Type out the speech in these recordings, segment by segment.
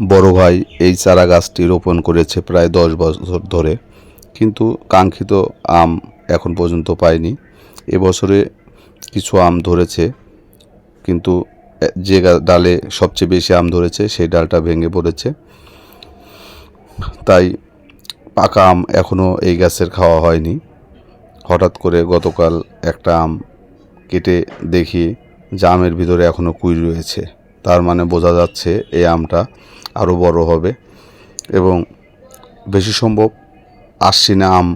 বড় ভাই এই চারা গাছটি রোপণ করেছে প্রায় 10 বছর ধরে, কিন্তু কাঙ্ক্ষিত আম এখন পর্যন্ত পায়নি। এবছরে কিছু আম ধরেছে, কিন্তু যে ডালে সবচেয়ে বেশি আম ধরেছে সেই ডালটা ভেঙে পড়েছে। তাই পাকা আম এখনও এই গাছের খাওয়া হয়নি। হঠাৎ করে গতকাল একটা আম কেটে দেখি যে আমের ভিতরে এখনও কুই রয়েছে। তার মানে বোঝা যাচ্ছে এই আমটা আরও বড় হবে এবং বেশি সম্ভব আশ্বিনে আম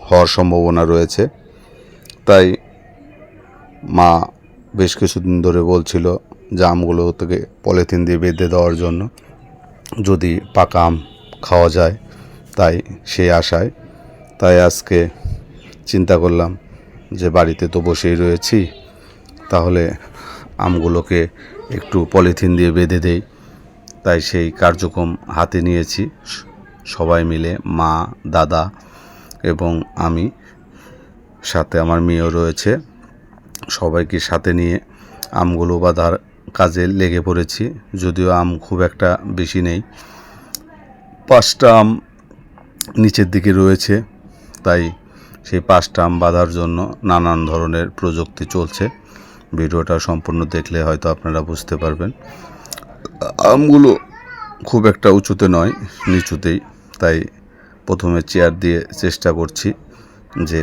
হওয়ার সম্ভাবনা রয়েছে। তাই মা বেশ কিছুদিন ধরে বলছিল যে আমগুলো থেকে পলিথিন দিয়ে বেঁধে দেওয়ার জন্য, যদি পাকা আম খাওয়া যায়। তাই সেই আশায় আজকে চিন্তা করলাম যে বাড়িতে তো বসেই রয়েছি, তাহলে আমগুলোকে একটু পলিথিন দিয়ে বেঁধে দেই। তাই সেই কার্যক্রম হাতে নিয়েছি। সবাই মিলে, মা, দাদা এবং আমি, সাথে আমার মেয়েও রয়েছে, সবাইকে সাথে নিয়ে আমগুলো বাঁধার কাজে লেগে পড়েছি। যদিও আম খুব একটা বেশি নেই, 5টা আম নিচের দিকে রয়েছে। তাই সেই 5টা আম বাঁধার জন্য নানান ধরনের প্রযুক্তি চলছে। ভিডিওটা সম্পূর্ণ দেখলে হয়তো আপনারা বুঝতে পারবেন। আমগুলো খুব একটা উঁচুতে নয়, নিচুতেই। তাই প্রথমে চেয়ার দিয়ে চেষ্টা করছি যে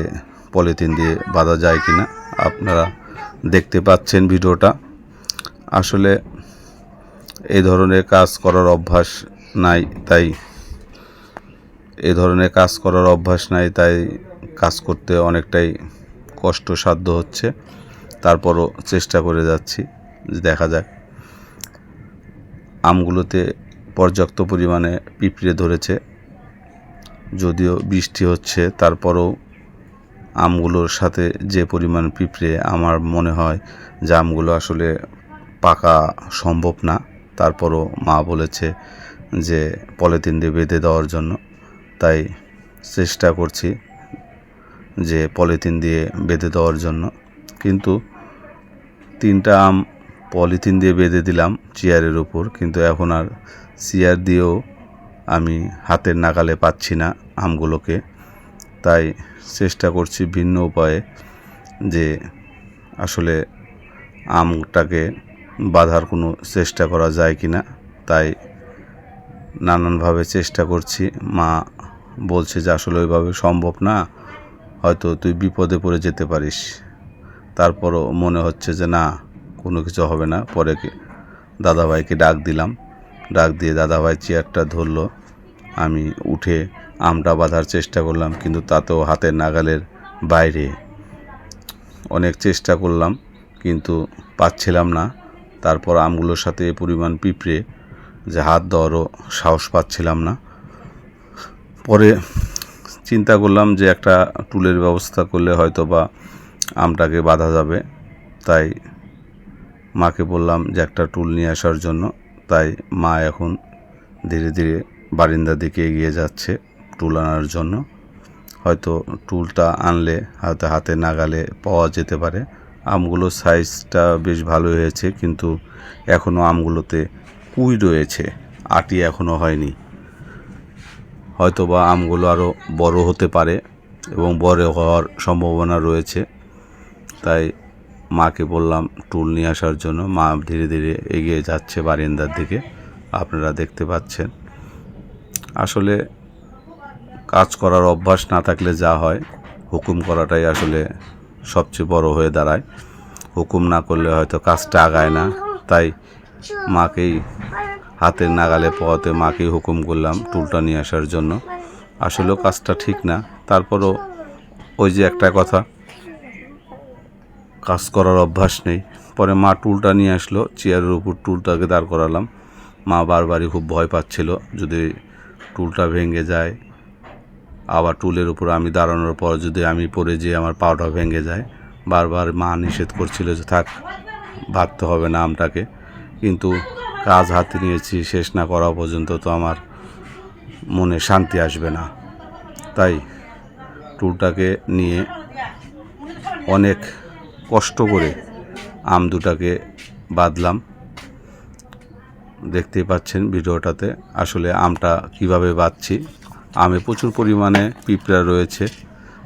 পলিথিন দিয়ে বাঁধা যায় কি না। আপনারা দেখতে পাচ্ছেন ভিডিওটা। আসলে এই ধরনের কাজ করার অভ্যাস নাই, তাই কাজ করতে অনেকটাই কষ্টসাধ্য হচ্ছে। তারপরও চেষ্টা করে যাচ্ছি, দেখা যাক। আমগুলোতে পর্যাপ্ত পরিমাণে পিঁপড়ে ধরেছে। যদিও বৃষ্টি হচ্ছে, তারপরও আমগুলোর সাথে যে পরিমাণ পিঁপড়ে, আমার মনে হয় যে আমগুলো আসলে পাকা সম্ভব না। তারপরও মা বলেছে যে পলিথিন দিয়ে বেঁধে দেওয়ার জন্য। তাই চেষ্টা করছি যে পলিথিন দিয়ে বেঁধে দেওয়ার জন্য। কিন্তু 3টা আম পলিথিন দিয়ে বেঁধে দিলাম চেয়ারের উপর, কিন্তু এখন আর চেয়ার দিয়েও আমি হাতের নাগালে পাচ্ছি না আমগুলোকে। তাই চেষ্টা করছি ভিন্ন উপায়ে যে আসলে আমটাকে বাঁধার কোনো চেষ্টা করা যায় কি না। তাই নানানভাবে চেষ্টা করছি। মা বলছে যে আসলে ওইভাবে সম্ভব না, হয়তো তুই বিপদে পড়ে যেতে পারিস। তারপরও মনে হচ্ছে যে না, কোনো কিছু হবে না। পরে দাদাভাইকে ডাক দিলাম, ডাক দিয়ে দাদাভাই চেয়ারটা ধরলো। আমি উঠে আমটা বাঁধার চেষ্টা করলাম, কিন্তু তাতেও হাতের নাগালের বাইরে। অনেক চেষ্টা করলাম কিন্তু পাচ্ছিলাম না। তারপর আমগুলোর সাথে এ পরিমাণ পিঁপড়ে যে হাত দেওয়ারও সাহস পাচ্ছিলাম না। পরে চিন্তা করলাম যে একটা টুলের ব্যবস্থা করলে হয়তো বা আমটাকে বাঁধা যাবে। তাই মাকে বললাম যে একটা টুল নিয়ে আসার জন্য। তাই মা এখন ধীরে ধীরে বারান্দার দিকে এগিয়ে যাচ্ছে টুল আনার জন্য। হয়তো টুলটা আনলে হয়তো হাতে নাগালে পাওয়া যেতে পারে। আমগুলোর সাইজটা বেশ ভালো হয়েছে, কিন্তু এখনও আমগুলোতে কুই রয়েছে, আটি এখনও হয়নি। হয়তো বা আমগুলো আরও বড় হতে পারে এবং বড় হওয়ার সম্ভাবনা রয়েছে। তাই মাকে বললাম টুল নিয়ে আসার জন্য। মা ধীরে ধীরে এগিয়ে যাচ্ছে বারান্দার দিকে, আপনারা দেখতে পাচ্ছেন। আসলে কাজ করার অভ্যাস না থাকলে যা হয়, হুকুম করাটাই আসলে সবচেয়ে বড় হয়ে দাঁড়ায়। হুকুম না করলে হয়তো কাজটা আগায় না। তাই মাকেই হাতের নাগালে পাওয়াতে মাকেই হুকুম করলাম টুলটা নিয়ে আসার জন্য। আসলেও কাজটা ঠিক না, তারপরও ওই যে একটা কথা, কাজ করার অভ্যাস নেই। পরে মা টুলটা নিয়ে আসলো, চেয়ারের উপর টুলটাকে দাঁড় করালাম। মা বারবারই খুব ভয় পাচ্ছিল যদি টুলটা ভেঙে যায়, আবার টুলের উপর আমি দাঁড়ানোর পর যদি আমি পড়ে যেয়ে আমার পাটা ভেঙে যায়। বারবার মা নিষেধ করছিল যে থাক, বাঁধতে হবে না আমটাকে। কিন্তু কাজ হাতে নিয়েছি, শেষ না করা পর্যন্ত তো আমার মনে শান্তি আসবে না। তাই টুলটাকে নিয়ে অনেক কষ্ট করে আম দুটাকে বাঁধলাম। দেখতেই পাচ্ছেন ভিডিওটাতে আসলে আমটা কিভাবে বাঁধছি। আমে প্রচুর পরিমাণে পিঁপড়া রয়েছে,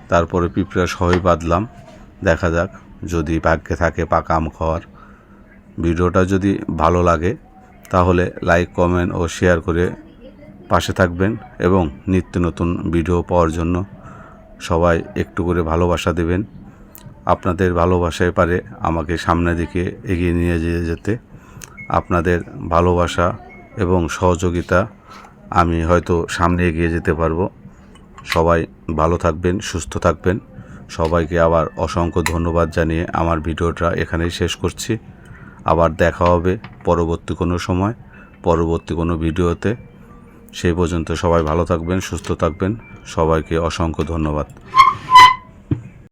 তারপরে পিঁপড়া সহই বাঁধলাম। দেখা যাক যদি ভাগ্যে থাকে পাকা আম খাওয়ার। ভিডিওটা যদি ভালো লাগে তাহলে লাইক, কমেন্ট ও শেয়ার করে পাশে থাকবেন এবং নিত্য নতুন ভিডিও পাওয়ার জন্য সবাই একটু করে ভালোবাসা দেবেন। আপনাদের ভালোবাসায় পারে আমাকে সামনের দিকে এগিয়ে নিয়ে যেতে। আপনাদের ভালোবাসা এবং সহযোগিতা আমি হয়তো সামনে এগিয়ে যেতে পারবো। সবাই ভালো থাকবেন, সুস্থ থাকবেন। সবাইকে আবার অসংখ্য ধন্যবাদ জানিয়ে আমার ভিডিওটা এখানেই শেষ করছি। আবার দেখা হবে পরবর্তী কোনো সময়, পরবর্তী কোনো ভিডিওতে। সেই পর্যন্ত সবাই ভালো থাকবেন, সুস্থ থাকবেন। সবাইকে অসংখ্য ধন্যবাদ।